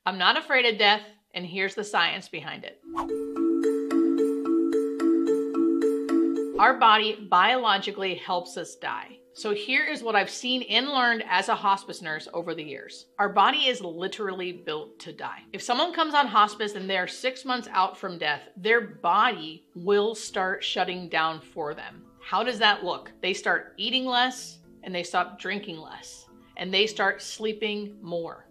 I'm not afraid of death, and here's the science behind it. Our body biologically helps us die. So here is what I've seen and learned as a hospice nurse over the years. Our body is literally built to die. If someone comes on hospice and they're 6 months out from death, their body will start shutting down for them. How does that look? They start eating less and they stop drinking less and they start sleeping more.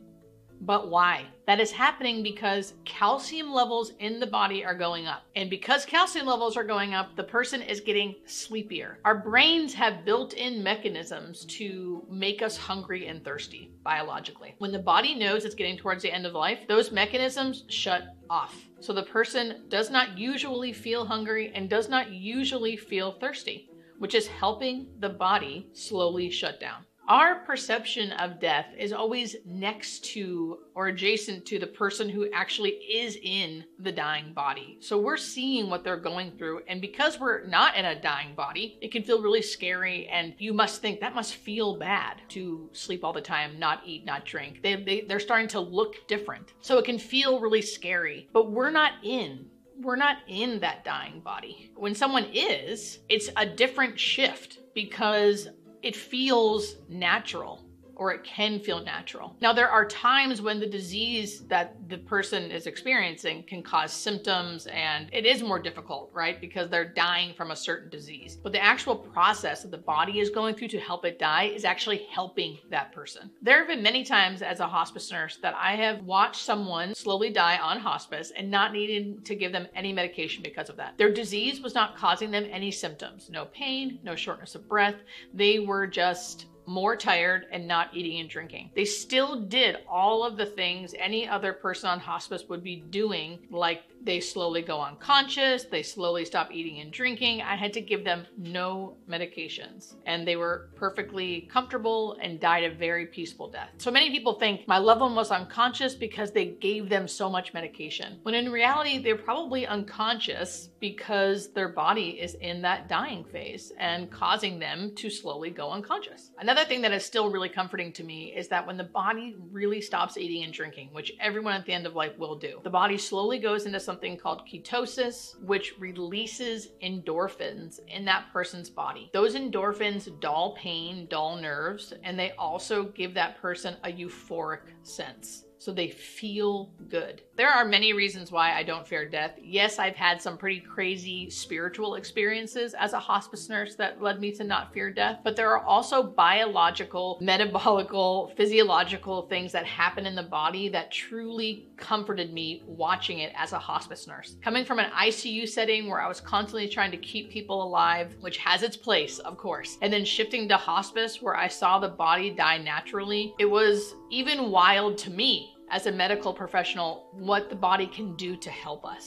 But why? That is happening because calcium levels in the body are going up. And because calcium levels are going up, the person is getting sleepier. Our brains have built-in mechanisms to make us hungry and thirsty biologically. When the body knows it's getting towards the end of life, those mechanisms shut off. So the person does not usually feel hungry and does not usually feel thirsty, which is helping the body slowly shut down. Our perception of death is always next to or adjacent to the person who actually is in the dying body. So we're seeing what they're going through. And because we're not in a dying body, it can feel really scary. And you must think that must feel bad to sleep all the time, not eat, not drink. They're starting to look different. So it can feel really scary, but we're not in that dying body. When someone is, it's a different shift because it feels natural, or it can feel natural. Now, there are times when the disease that the person is experiencing can cause symptoms, and it is more difficult, right? Because they're dying from a certain disease. But the actual process that the body is going through to help it die is actually helping that person. There have been many times as a hospice nurse that I have watched someone slowly die on hospice and not needing to give them any medication because of that. Their disease was not causing them any symptoms. No pain, no shortness of breath. They were just more tired and not eating and drinking. They still did all of the things any other person on hospice would be doing, like they slowly go unconscious, they slowly stop eating and drinking. I had to give them no medications, and they were perfectly comfortable and died a very peaceful death. So many people think my loved one was unconscious because they gave them so much medication, when in reality, they're probably unconscious because their body is in that dying phase and causing them to slowly go unconscious. Another thing that is still really comforting to me is that when the body really stops eating and drinking, which everyone at the end of life will do, the body slowly goes into something called ketosis, which releases endorphins in that person's body. Those endorphins dull pain, dull nerves, and they also give that person a euphoric sense. So they feel good. There are many reasons why I don't fear death. Yes, I've had some pretty crazy spiritual experiences as a hospice nurse that led me to not fear death, but there are also biological, metabolical, physiological things that happen in the body that truly comforted me watching it as a hospice nurse. Coming from an ICU setting where I was constantly trying to keep people alive, which has its place, of course, and then shifting to hospice where I saw the body die naturally, it was even wild to me as a medical professional what the body can do to help us.